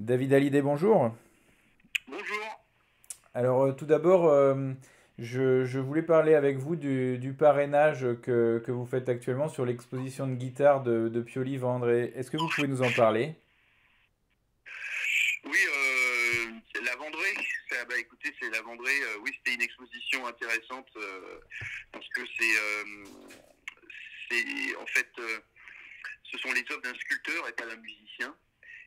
David Hallyday, bonjour. Bonjour. Alors tout d'abord, je voulais parler avec vous du parrainage que vous faites actuellement sur l'exposition de guitare de Pioli Vendré. Est-ce que vous pouvez nous en parler? Oui, la Vendrée, écoutez, c'est la Vendrée. Oui, c'était une exposition intéressante parce que en fait, ce sont les œuvres d'un sculpteur et pas d'un musicien.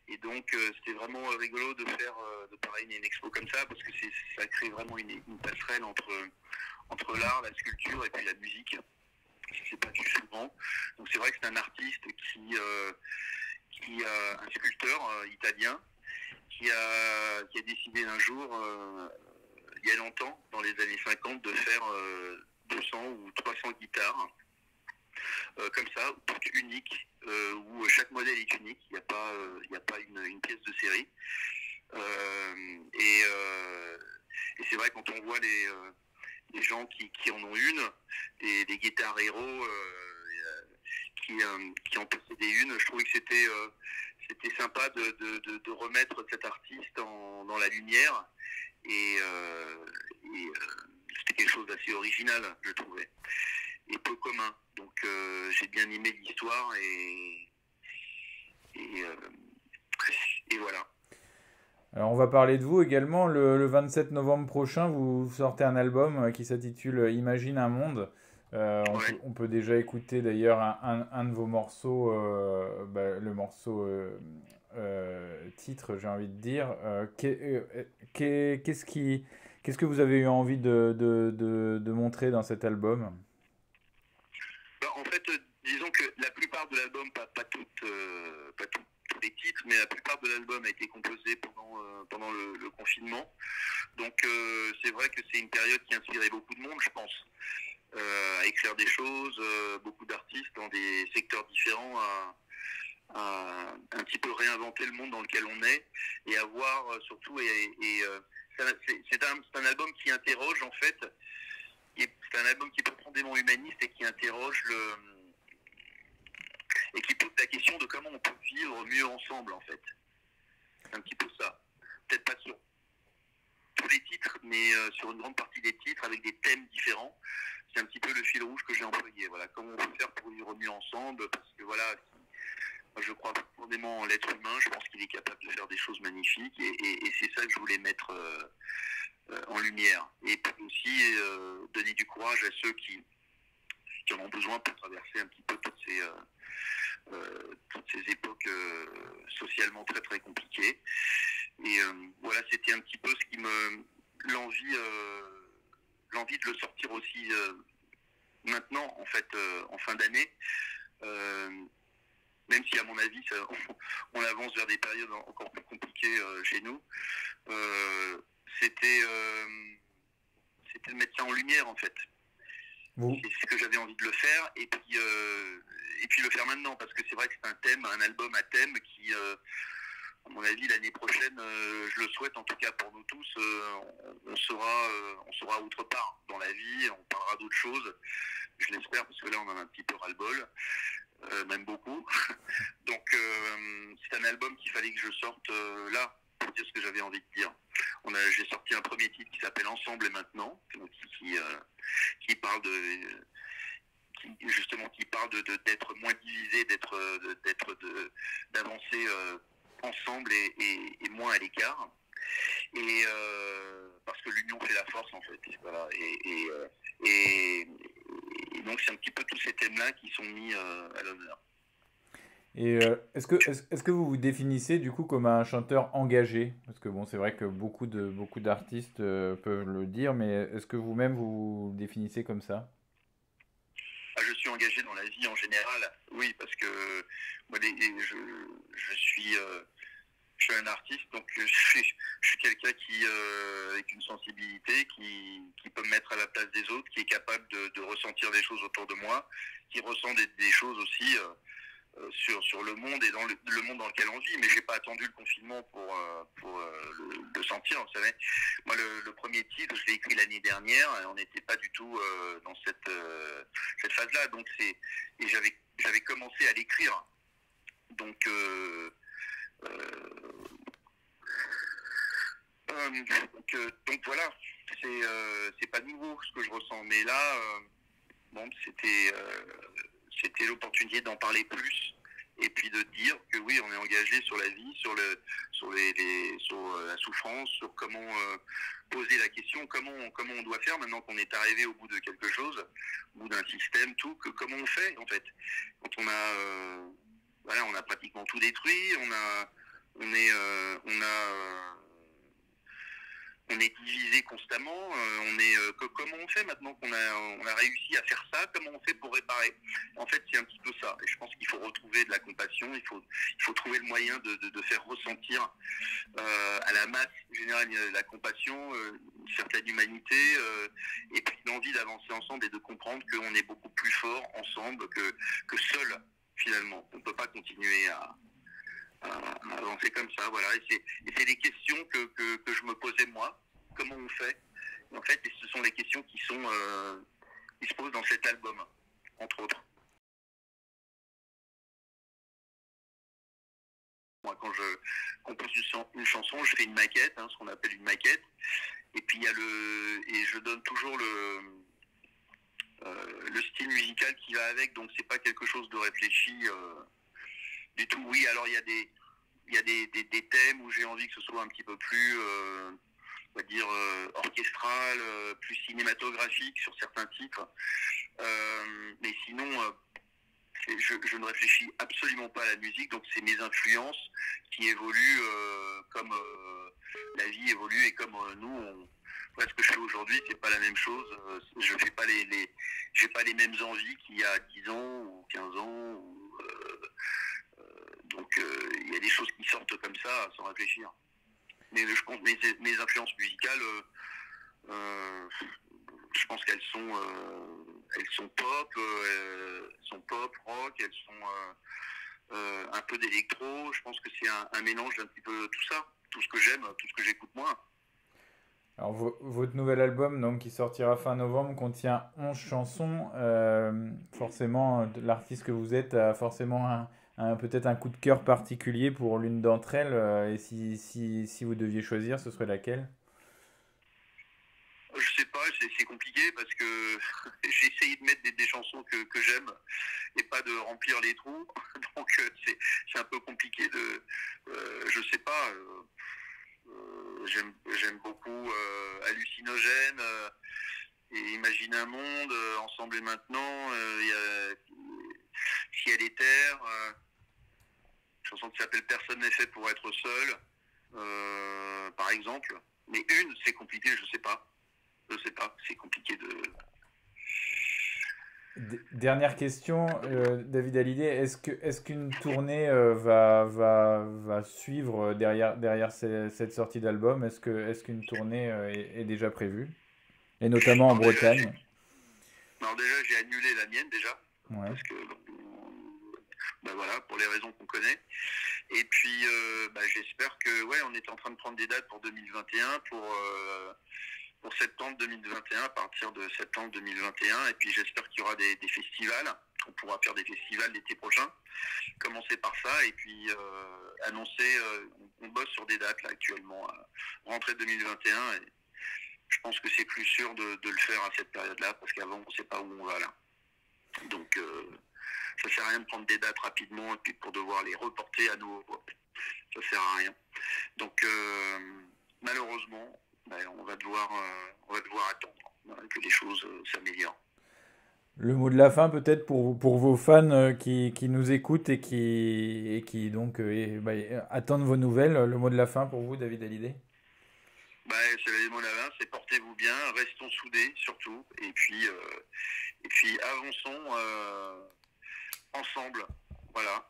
Et donc, c'était vraiment rigolo de parrainer une expo comme ça parce que ça crée vraiment une passerelle entre l'art, la sculpture et puis la musique. C'est pas du souvent. Donc, c'est vrai que c'est un artiste un sculpteur italien qui a décidé un jour, il y a longtemps, dans les années 50, de faire 200 ou 300 guitares, comme ça, toutes uniques, où chaque modèle est unique, il n'y a pas une pièce de série. Euh, et, euh, et c'est vrai, quand on voit les gens qui en ont une, des guitares héros qui en possédaient une, je trouvais que c'était sympa de remettre cet artiste dans la lumière et, euh, c'était quelque chose d'assez original, je trouvais, et peu commun. Donc j'ai bien aimé l'histoire et, euh, et voilà. Alors on va parler de vous également. Le 27 novembre prochain, vous sortez un album qui s'intitule Imagine un monde. Ouais. On peut déjà écouter d'ailleurs un de vos morceaux, le morceau titre, j'ai envie de dire. Qu'est-ce que vous avez eu envie de montrer dans cet album? Ben, en fait, disons que la plupart de l'album, pas tous les titres, mais la plupart de l'album a été composé pendant le confinement. Donc c'est vrai que c'est une période qui a inspiré beaucoup de monde, je pense, à écrire des choses, beaucoup d'artistes dans des secteurs différents à un petit peu réinventer le monde dans lequel on est et à voir surtout c'est un album qui interroge en fait, c'est un album qui est profondément humaniste et qui interroge et qui pose la question de comment on peut vivre mieux ensemble en fait. C'est un petit peu ça. Peut-être pas sur tous les titres, mais sur une grande partie des titres avec des thèmes différents. C'est un petit peu le fil rouge que j'ai employé. Voilà, comment on peut faire pour vivre mieux ensemble, parce que voilà, moi je crois profondément en l'être humain. Je pense qu'il est capable de faire des choses magnifiques, et c'est ça que je voulais mettre en lumière. Et puis aussi donner du courage à ceux qui en ont besoin pour traverser un petit peu toutes ces époques socialement très très compliquées. Et voilà, c'était un petit peu ce qui me l'envie l'envie de le sortir aussi maintenant, en fait, en fin d'année. Euh, Même si, à mon avis, on avance vers des périodes encore plus compliquées chez nous. Euh, c'était, euh, C'était de mettre ça en lumière, en fait. Vous, C'est ce que j'avais envie de le faire, et puis le faire maintenant, parce que c'est vrai que c'est un thème, un album à thème qui, à mon avis, l'année prochaine, je le souhaite en tout cas pour nous tous, on sera autre part dans la vie, on parlera d'autres choses, je l'espère, parce que là on en a un petit peu ras-le-bol, même beaucoup. Donc c'est un album qu'il fallait que je sorte là, pour dire ce que j'avais envie de dire. J'ai sorti un premier titre qui s'appelle Ensemble et maintenant, qui parle qui parle d'être moins divisé, d'avancer ensemble et moins à l'écart. Et parce que l'union fait la force en fait. Voilà. Et, et donc c'est un petit peu tous ces thèmes-là qui sont mis à l'honneur. et est-ce que vous vous définissez du coup comme un chanteur engagé? Parce que bon, c'est vrai que beaucoup d'artistes peuvent le dire, mais est-ce que vous-même vous vous définissez comme ça? Ah, je suis engagé dans la vie en général, oui, parce que moi, je suis un artiste, donc je suis quelqu'un avec une sensibilité qui peut me mettre à la place des autres, qui est capable de ressentir des choses autour de moi, qui ressent des choses aussi sur le monde et dans le monde dans lequel on vit. Mais j'ai pas attendu le confinement pour le sentir. Vous savez, moi le premier titre, je l'ai écrit l'année dernière. Et on n'était pas du tout dans cette phase-là. Donc et j'avais commencé à l'écrire. Donc euh, Donc voilà, c'est pas nouveau ce que je ressens. Mais là, bon, c'était l'opportunité d'en parler plus et puis de dire que oui, on est engagé sur la vie, sur la souffrance, sur comment poser la question, comment on doit faire maintenant qu'on est arrivé au bout de quelque chose, au bout d'un système, tout, comment on fait en fait. Quand on a pratiquement tout détruit, on est divisé constamment. Comment on fait maintenant qu'on a réussi à faire ça? Comment on fait pour réparer? En fait, c'est un petit peu ça. Et je pense qu'il faut retrouver de la compassion. Il faut trouver le moyen de faire ressentir à la masse générale la compassion, une certaine humanité, et puis l'envie d'avancer ensemble et de comprendre qu'on est beaucoup plus fort ensemble que seul finalement. On ne peut pas continuer à avancer comme ça, voilà. Et c'est des questions que je me posais moi. Comment on fait? En fait, ce sont les questions qui se posent dans cet album, entre autres. Moi, quand je compose une chanson, je fais une maquette, ce qu'on appelle une maquette. Et puis et je donne toujours le style musical qui va avec. Donc c'est pas quelque chose de réfléchi. Du tout, oui. Alors il y a des thèmes où j'ai envie que ce soit un petit peu plus, on va dire, orchestral, plus cinématographique sur certains titres. Mais sinon, je ne réfléchis absolument pas à la musique, donc c'est mes influences qui évoluent comme la vie évolue et comme nous, ce que je fais aujourd'hui, c'est pas la même chose. Je fais pas j'ai pas les mêmes envies qu'il y a 10 ans ou 15 ans. Donc il y a des choses qui sortent comme ça sans réfléchir. Mais je compte mes influences musicales, je pense qu'elles sont pop, rock, elles sont un peu d'électro. Je pense que c'est un mélange d'un petit peu tout ça, tout ce que j'aime, tout ce que j'écoute moi. Alors, votre nouvel album, donc, qui sortira fin novembre, contient 11 chansons. Forcément, l'artiste que vous êtes a forcément peut-être un coup de cœur particulier pour l'une d'entre elles. Et si vous deviez choisir, ce serait laquelle? Je sais pas, c'est compliqué parce que j'ai essayé de mettre des chansons que j'aime et pas de remplir les trous. Donc c'est un peu compliqué je sais pas. J'aime beaucoup Hallucinogène et Imagine un monde, Ensemble et maintenant. Il y a Ciel et terre, une chanson qui s'appelle Personne n'est fait pour être seul, par exemple. Mais c'est compliqué, je sais pas, c'est compliqué de... Dernière question, David Hallyday, est-ce qu'une tournée va suivre derrière cette sortie d'album? Est-ce qu'une tournée est déjà prévue? Et notamment en Bretagne? Alors déjà, j'ai annulé la mienne déjà, Ouais. parce que voilà, pour les raisons qu'on connaît. Et puis j'espère que on est en train de prendre des dates pour 2021, pour septembre 2021, à partir de septembre 2021. Et puis j'espère qu'il y aura des festivals. On pourra faire des festivals l'été prochain. Commencer par ça et puis annoncer. On bosse sur des dates là actuellement, rentrée 2021. Et je pense que c'est plus sûr de le faire à cette période-là parce qu'avant on ne sait pas où on va là. Donc ça sert à rien de prendre des dates rapidement et puis pour devoir les reporter à nouveau. Ça sert à rien. Donc malheureusement, on va devoir attendre que les choses s'améliorent. Le mot de la fin peut-être pour vos fans qui nous écoutent et qui donc attendent vos nouvelles. Le mot de la fin pour vous, David Hallyday? C'est le mot de la fin, c'est portez-vous bien, restons soudés surtout, et puis avançons ensemble, voilà.